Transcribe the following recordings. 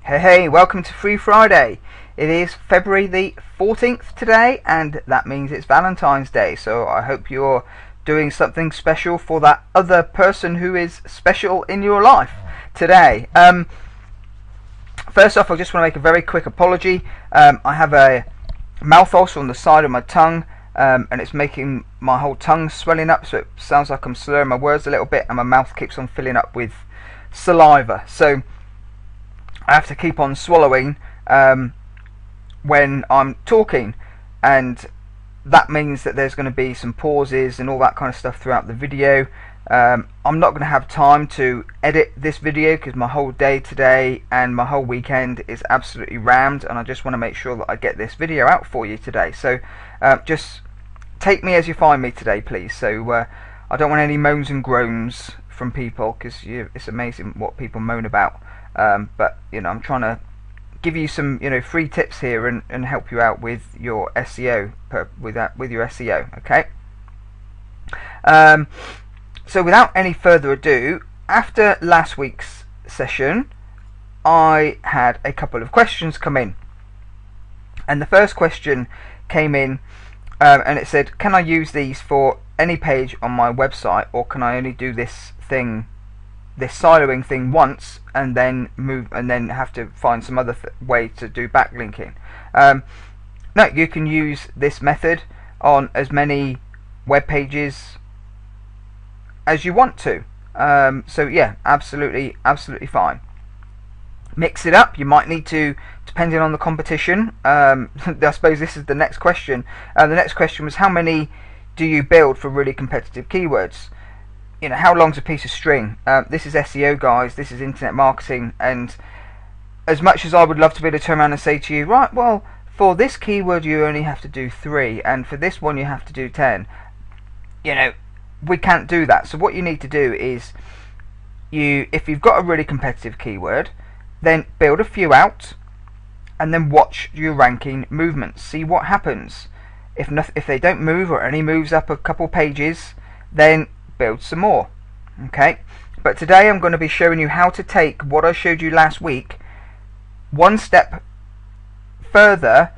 Hey, welcome to Free Friday. It is February the 14th today, and that means it's Valentine's Day, so I hope you're doing something special for that other person who is special in your life today. First off, I just want to make a very quick apology. I have a mouth ulcer on the side of my tongue, and it's making my whole tongue swelling up, so it sounds like I'm slurring my words a little bit, and my mouth keeps on filling up with saliva. So I have to keep on swallowing when I'm talking, and that means that there's going to be some pauses and all that kind of stuff throughout the video. I'm not going to have time to edit this video because my whole day today and my whole weekend is absolutely rammed, and I just want to make sure that I get this video out for you today. So just take me as you find me today, please. So I don't want any moans and groans from people, because it's amazing what people moan about. But I'm trying to give you some free tips here and help you out with your SEO with your SEO. Okay. So without any further ado, after last week's session, I had a couple of questions come in, and the first question came in, and it said, "Can I use these for any page on my website, or can I only do this siloing thing once and then have to find some other way to do backlinking?" No, you can use this method on as many web pages as you want to. So yeah, absolutely fine. Mix it up. You might need to, depending on the competition. I suppose this is the next question. The next question was, how many do you build for really competitive keywords? How long's a piece of string? This is SEO, guys. This is internet marketing, and as much as I would love to be able to turn around and say to you, right, well, for this keyword you only have to do 3, and for this one you have to do 10. We can't do that. So what you need to do is, if you've got a really competitive keyword, then build a few out, and then watch your ranking movements. See what happens. If they don't move, or only moves up a couple pages, then build some more. Okay, but today I'm going to be showing you how to take what I showed you last week one step further,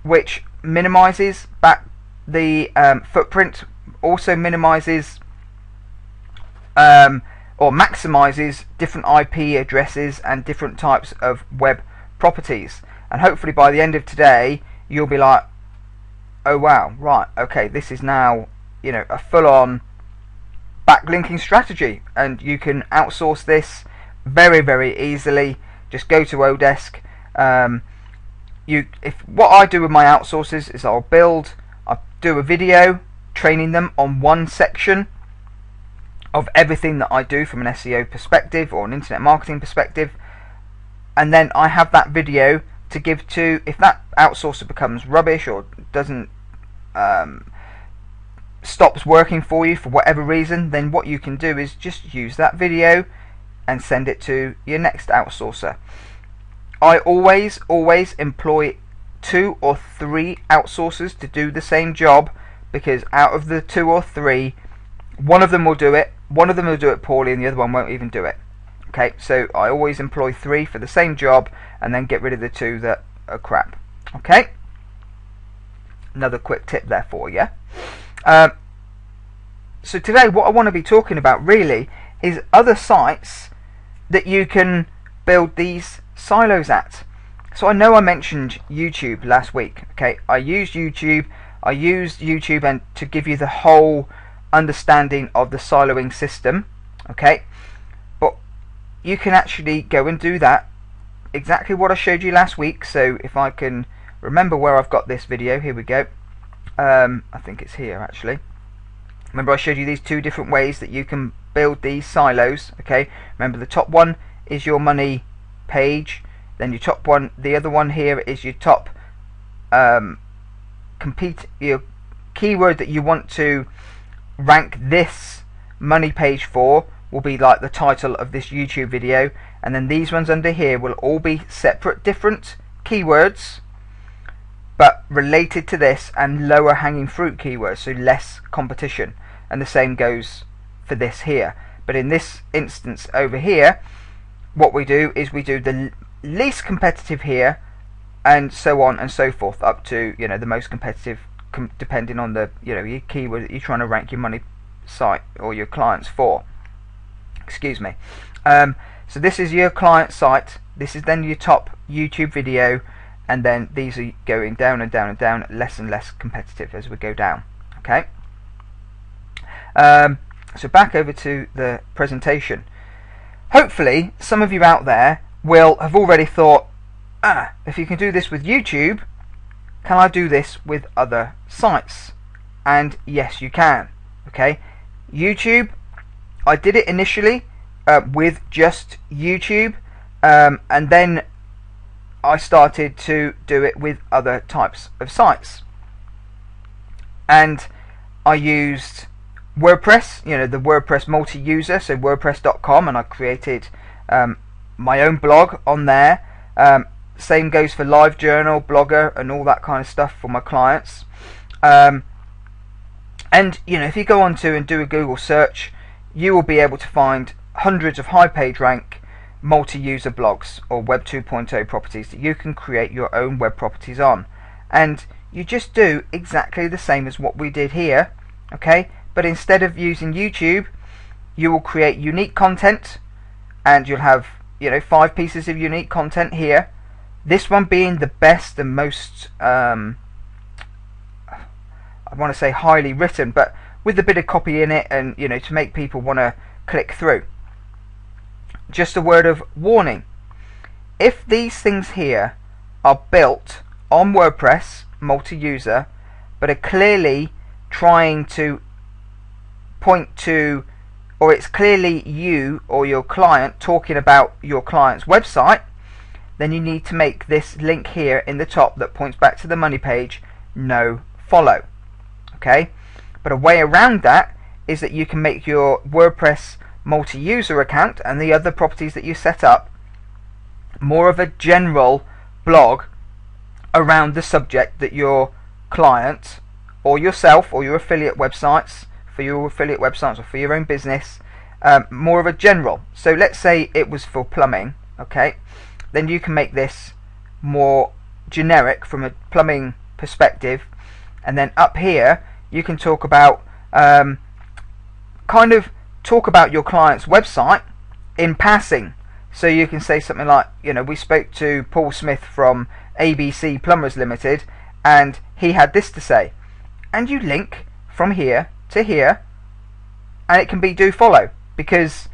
which minimizes back the footprint, also minimizes or maximizes different IP addresses and different types of web properties. And hopefully by the end of today you'll be like, oh wow, right, okay, this is now a full-on backlinking strategy, and you can outsource this very easily. Just go to Odesk. What I do with my outsources is I do a video training them on one section of everything that I do from an SEO perspective or an internet marketing perspective, and then I have that video to give to, if that outsourcer becomes rubbish or doesn't stops working for you for whatever reason, then what you can do is just use that video and send it to your next outsourcer. I always employ 2 or 3 outsourcers to do the same job, because out of the 2 or 3, one of them will do it poorly, and the other one won't even do it. Okay, so I always employ 3 for the same job, and then get rid of the 2 that are crap. Okay, another quick tip there for you. So today what I want to be talking about really is other sites that you can build these silos at. So I know I mentioned YouTube last week. Okay, I used YouTube and to give you the whole understanding of the siloing system. Okay, but you can actually go and do that exactly what I showed you last week. So if I can remember where I've got this video, here we go. I think it's here actually. Remember, I showed you these 2 different ways that you can build these silos. Okay, remember the top one is your money page, then your top one, the other one here is your top your keyword that you want to rank this money page for will be like the title of this YouTube video, and then these ones under here will all be separate different keywords but related to this, and lower hanging fruit keywords, so less competition. And the same goes for this here. But in this instance over here, what we do is we do the least competitive here, and so on and so forth, up to, you know, the most competitive, depending on the, you know, your keyword that you're trying to rank your money site or your clients for. Excuse me. So this is your client site. This is then your top YouTube video, and then these are going down and down and down, less and less competitive as we go down. Okay. So back over to the presentation. Hopefully some of you out there will have already thought, if you can do this with YouTube, can I do this with other sites? And yes, you can. Okay, YouTube, I did it initially with just YouTube, and then I started to do it with other types of sites, and I used WordPress, you know, the WordPress multi-user, so WordPress.com, and I created my own blog on there. Same goes for LiveJournal, Blogger, and all that kind of stuff for my clients. And you know, if you go on to and do a Google search, you will be able to find hundreds of high page rank multi-user blogs or Web 2.0 properties that you can create your own web properties on. And you just do exactly the same as what we did here, okay? But instead of using YouTube, you will create unique content, and you'll have, you know, 5 pieces of unique content here. This one being the best and most, I want to say highly written, but with a bit of copy in it, and, you know, to make people want to click through. Just a word of warning: if these things here are built on WordPress multi-user, but are clearly trying to point to, or it's clearly you or your client talking about your client's website, then you need to make this link here in the top that points back to the money page no follow. Okay, but a way around that is that you can make your WordPress multi-user account and the other properties that you set up more of a general blog around the subject that your client or yourself or your affiliate websites, for your affiliate websites or for your own business, more of a general. So let's say it was for plumbing, okay, then you can make this more generic from a plumbing perspective, and then up here you can talk about kind of talk about your client's website in passing. So you can say something like, you know, we spoke to Paul Smith from ABC Plumbers Limited, and he had this to say, and you link from here to here, and it can be do follow, because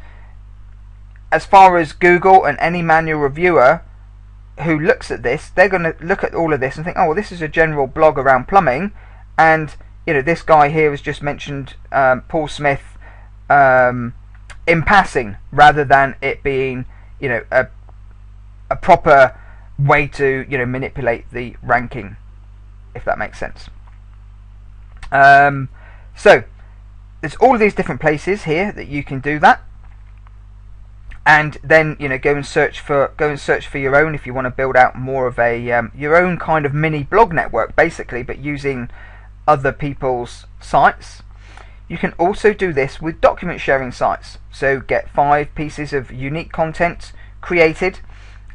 as far as Google and any manual reviewer who looks at this, they're going to look at all of this and think, oh well, this is a general blog around plumbing, and you know, this guy here has just mentioned Paul Smith in passing, rather than it being, you know, a proper way to, you know, manipulate the ranking, if that makes sense. So there's all of these different places here that you can do that, and then, you know, go and search for your own, if you want to build out more of a your own kind of mini blog network basically, but using other people's sites. You can also do this with document sharing sites, so get 5 pieces of unique content created,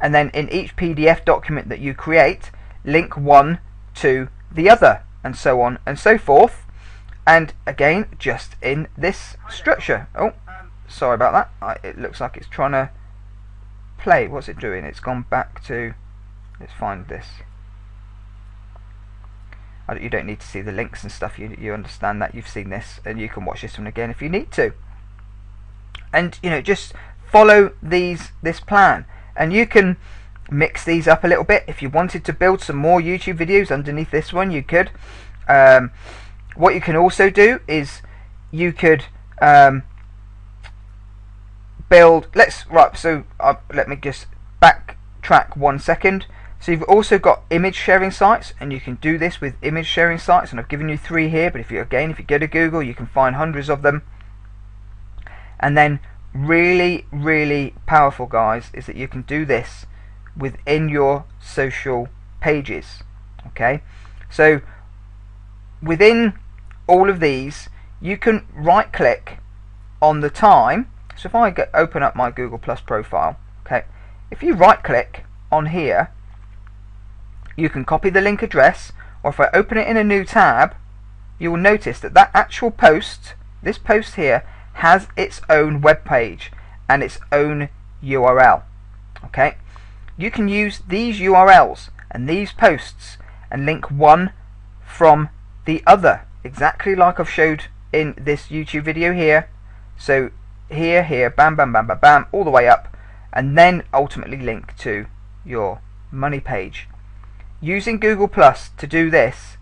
and then in each PDF document that you create, link one to the other, and so on and so forth. And again, just in this structure. Oh, sorry about that. It looks like it's trying to play. What's it doing? It's gone back to, let's find this. You don't need to see the links and stuff. You understand that. You've seen this, and you can watch this one again if you need to. And you know, just follow this plan, and you can mix these up a little bit. If you wanted to build some more YouTube videos underneath this one, you could. What you can also do is you could build. Let me just backtrack 1 second. So you've also got image sharing sites, and you can do this with image sharing sites, and I've given you 3 here, but if you go to Google, you can find hundreds of them. And then really powerful, guys, is that you can do this within your social pages. Okay, so within all of these, you can right click on the time. So if I open up my Google Plus profile, okay, if you right click on here, you can copy the link address, or if I open it in a new tab, you will notice that that actual post, this post here, has its own web page and its own URL. Okay, you can use these URLs and these posts and link one from the other, exactly like I've showed in this YouTube video here. So here, bam, bam, bam, bam, bam, all the way up, and then ultimately link to your money page. Using Google Plus to do this,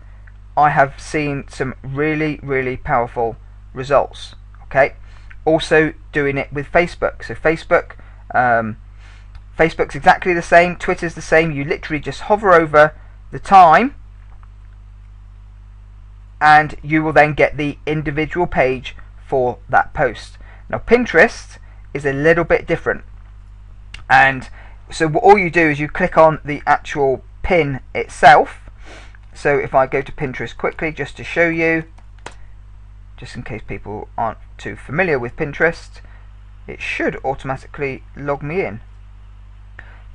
I have seen some really, really powerful results. Okay, also doing it with Facebook. So Facebook's exactly the same, Twitter's the same. You literally just hover over the time and you will then get the individual page for that post. Now Pinterest is a little bit different, and so all you do is you click on the actual pin itself. So if I go to Pinterest quickly just to show you, just in case people aren't too familiar with Pinterest, it should automatically log me in.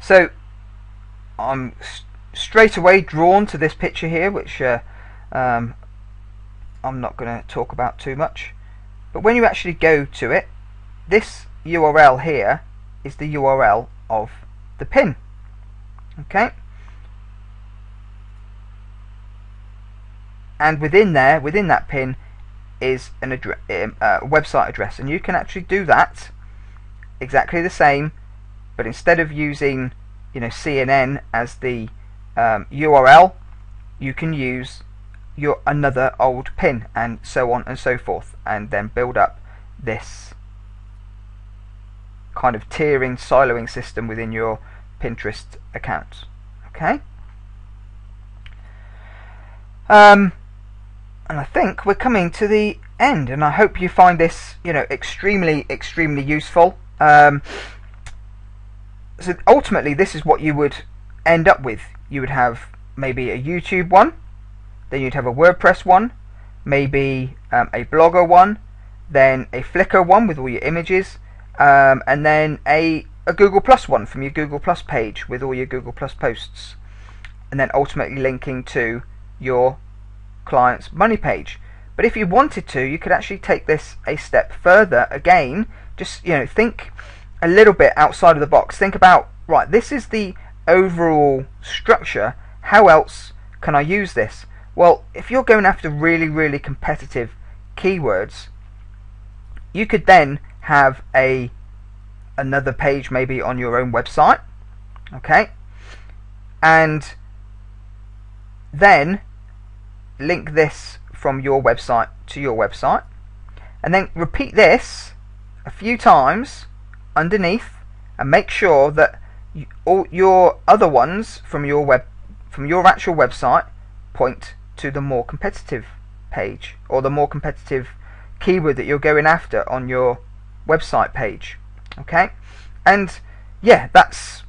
So I'm straight away drawn to this picture here, which I'm not going to talk about too much. But when you actually go to it, this URL here is the URL of the pin. Okay, and within that pin is an website address, and you can actually do that exactly the same, but instead of using CNN as the URL, you can use your another old pin, and so on and so forth, and then build up this kind of tiering, siloing system within your Pinterest account. Okay, and I think we're coming to the end, and I hope you find this extremely useful. So ultimately this is what you would end up with. You would have maybe a YouTube one, then you'd have a WordPress one, maybe a Blogger one, then a Flickr one with all your images, and then a Google Plus one from your Google Plus page with all your Google Plus posts, and then ultimately linking to your client's money page. But if you wanted to, you could actually take this a step further. Again, just think a little bit outside of the box. Think about, right, this is the overall structure, how else can I use this? Well, if you're going after really, really competitive keywords, you could then have another page maybe on your own website, okay, and then link this from your website to your website, and then repeat this a few times underneath, and make sure that all your other ones from your actual website point to the more competitive page, or the more competitive keyword that you're going after on your website page. Okay, and yeah, that's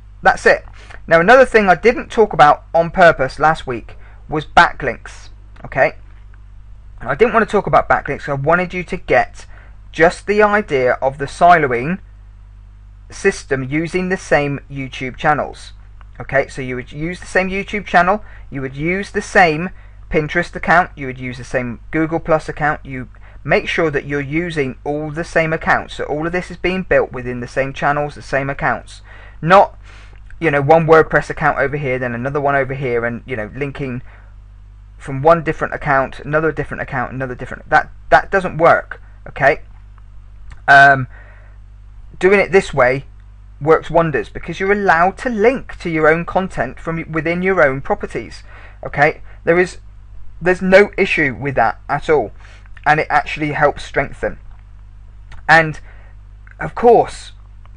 it. Now, another thing I didn't talk about on purpose last week was backlinks. Okay, I didn't want to talk about backlinks. I wanted you to get just the idea of the siloing system using the same YouTube channels. Okay, so you would use the same YouTube channel, you would use the same Pinterest account, you would use the same Google Plus account. You make sure that you're using all the same accounts, so all of this is being built within the same channels, the same accounts, not one WordPress account over here, then another one over here, and linking from one different account, another different account, another different. That doesn't work. Okay, doing it this way works wonders, because you're allowed to link to your own content from within your own properties. Okay, there's no issue with that at all, and it actually helps strengthen. And of course,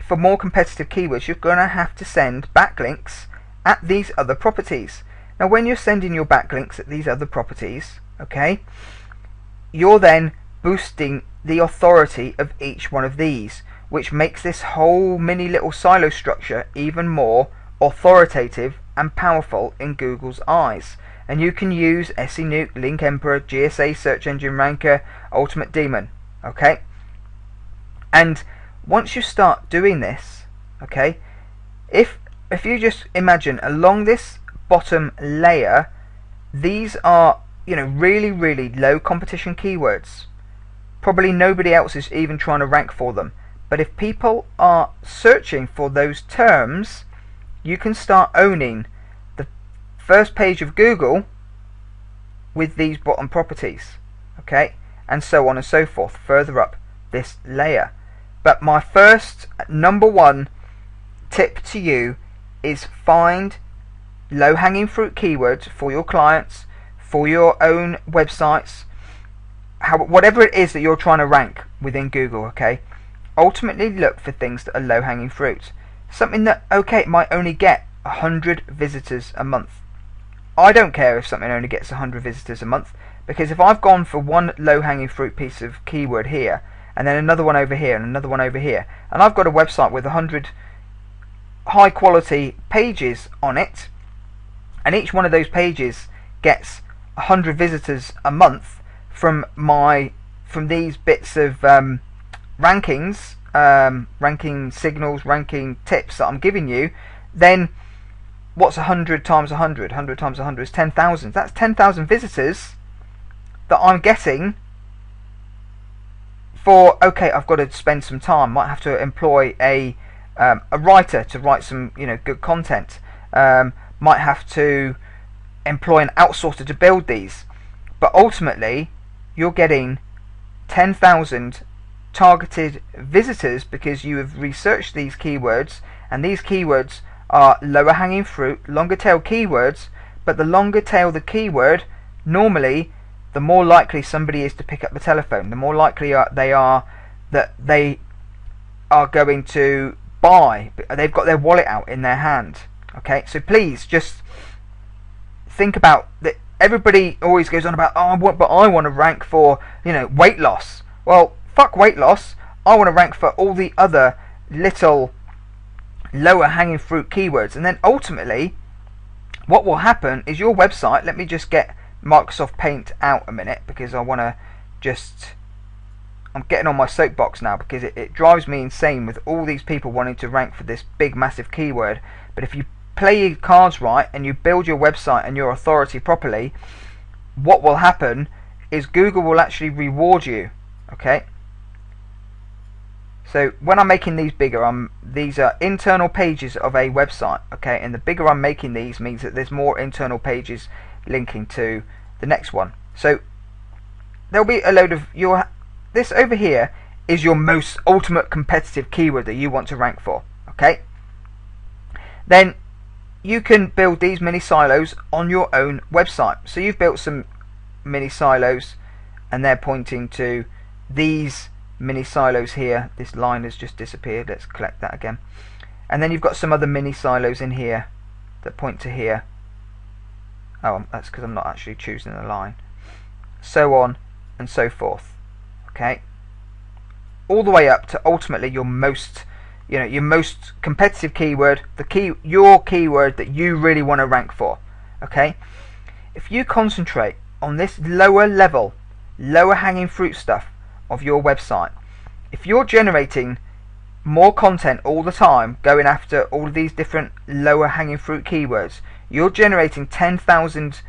for more competitive keywords, you're going to have to send backlinks at these other properties. Now, when you're sending your backlinks at these other properties, okay, you're then boosting the authority of each one of these, which makes this whole mini little silo structure even more authoritative and powerful in Google's eyes. And you can use SE Nuke, Link Emperor, GSA Search Engine Ranker, Ultimate Daemon. Okay, and once you start doing this, okay, if if you just imagine along this bottom layer, these are, really, really low competition keywords. Probably nobody else is even trying to rank for them. But if people are searching for those terms, you can start owning the first page of Google with these bottom properties. Okay? And so on and so forth, further up this layer. But my first, number one tip to you is find low-hanging fruit keywords for your clients, for your own websites, whatever it is that you're trying to rank within Google, okay? Ultimately look for things that are low-hanging fruit. Something that, okay, it might only get 100 visitors a month. I don't care if something only gets 100 visitors a month, because if I've gone for one low-hanging fruit piece of keyword here, and then another one over here, and another one over here, and I've got a website with 100 high-quality pages on it, and each one of those pages gets 100 visitors a month from these bits of rankings, ranking signals, ranking tips that I'm giving you, then what's 100 times 100? 100 times 100 is 10,000. That's 10,000 visitors that I'm getting for, okay, I've got to spend some time, might have to employ a writer to write some good content, might have to employ an outsourcer to build these, but ultimately you're getting 10,000 targeted visitors because you have researched these keywords, and these keywords are lower hanging fruit, longer tail keywords. But the longer tail the keyword, normally the more likely somebody is to pick up the telephone, the more likely they are that they are going to buy. They've got their wallet out in their hand. Okay, so please just think about that. Everybody always goes on about, oh, but I want to rank for weight loss. Well, fuck weight loss. I want to rank for all the other little lower hanging fruit keywords, and then ultimately what will happen is your website, let me just get Microsoft Paint out a minute, because I want to I'm getting on my soapbox now, because it drives me insane with all these people wanting to rank for this big massive keyword. But if you play your cards right and you build your website and your authority properly, what will happen is Google will actually reward you. Okay, so when I'm making these bigger, these are internal pages of a website. Okay, and the bigger I'm making these means that there's more internal pages linking to the next one. So there'll be a load of this over here is your most ultimate competitive keyword that you want to rank for. Okay, then you can build these mini silos on your own website. So you've built some mini silos, and they're pointing to these mini silos here. This line has just disappeared. Let's collect that again. And then you've got some other mini silos in here that point to here. Oh, that's because I'm not actually choosing a line. So on and so forth. Okay, all the way up to ultimately your most your most competitive keyword, your keyword that you really want to rank for. Okay, if you concentrate on this lower level, lower hanging fruit stuff of your website, if you're generating more content all the time, going after all of these different lower hanging fruit keywords, you're generating 10,000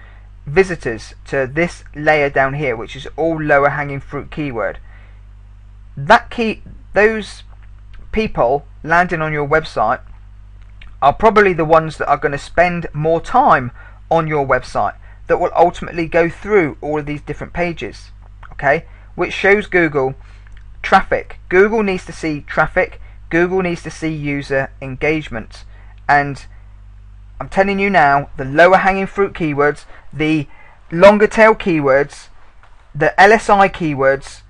visitors to this layer down here, which is all lower hanging fruit keyword. Those people landing on your website are probably the ones that are going to spend more time on your website, that will ultimately go through all of these different pages. Okay, which shows Google traffic. Google needs to see traffic. Google needs to see user engagement. And I'm telling you now, the lower hanging fruit keywords, the longer tail keywords, the LSI keywords,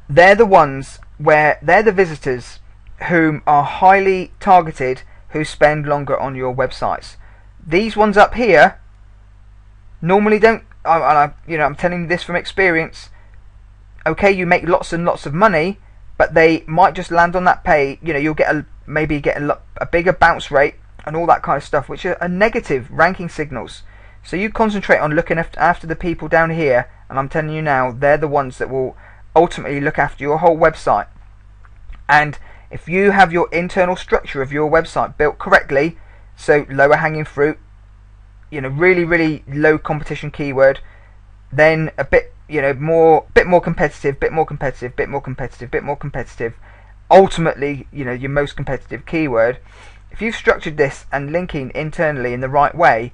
they're the ones where they're the visitors whom are highly targeted, who spend longer on your websites. These ones up here normally don't. I'm telling you this from experience. Okay, you make lots and lots of money, but they might just land on that page. You'll get maybe get a bigger bounce rate and all that kind of stuff, which are negative ranking signals. So you concentrate on looking after the people down here, and I'm telling you now, they're the ones that will ultimately look after your whole website. And if you have your internal structure of your website built correctly, so lower hanging fruit, really low competition keyword, then a bit more competitive, bit more competitive, ultimately your most competitive keyword. If you've structured this and linking internally in the right way,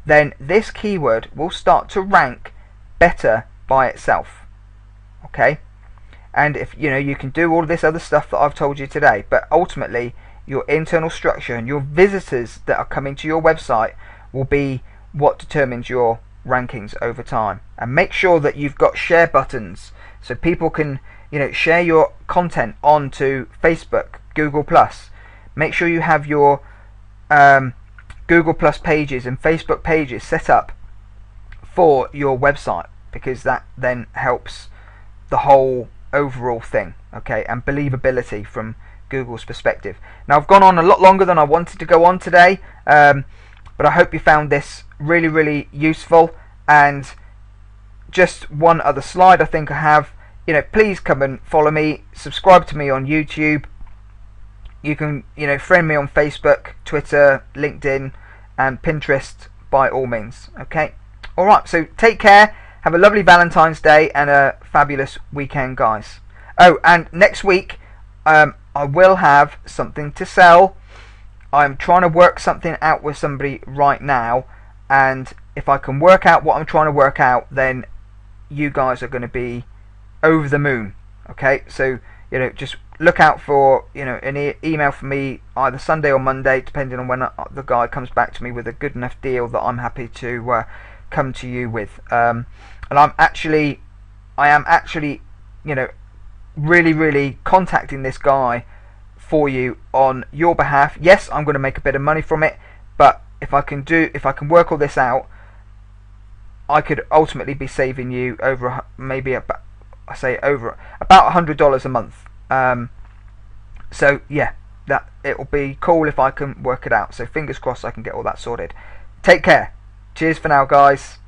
then this keyword will start to rank better by itself. Okay, and if you can do all this other stuff that I've told you today, but ultimately your internal structure and your visitors that are coming to your website will be what determines your rankings over time. And make sure that you've got share buttons so people can share your content onto Facebook, Google Plus. Make sure you have your Google Plus pages and Facebook pages set up for your website, because that then helps the whole overall thing, okay, and believability from Google's perspective. Now, I've gone on a lot longer than I wanted to go on today, but I hope you found this really useful. And just one other slide I think I have, please come and follow me, subscribe to me on YouTube. You can friend me on Facebook, Twitter, LinkedIn and Pinterest by all means. Okay, alright, so take care, have a lovely Valentine's Day and a fabulous weekend, guys. Oh, and next week I will have something to sell. I'm trying to work something out with somebody right now, and if I can work out what I'm trying to work out, then you guys are going to be over the moon. Okay, so just look out for an email from me either Sunday or Monday, depending on when the guy comes back to me with a good enough deal that I'm happy to come to you with. And I am actually really contacting this guy for you on your behalf. Yes, I'm going to make a bit of money from it, but if I can work all this out, I could ultimately be saving you over about $100 a month. So yeah, that it'll be cool if I can work it out. So fingers crossed I can get all that sorted. Take care. Cheers for now, guys.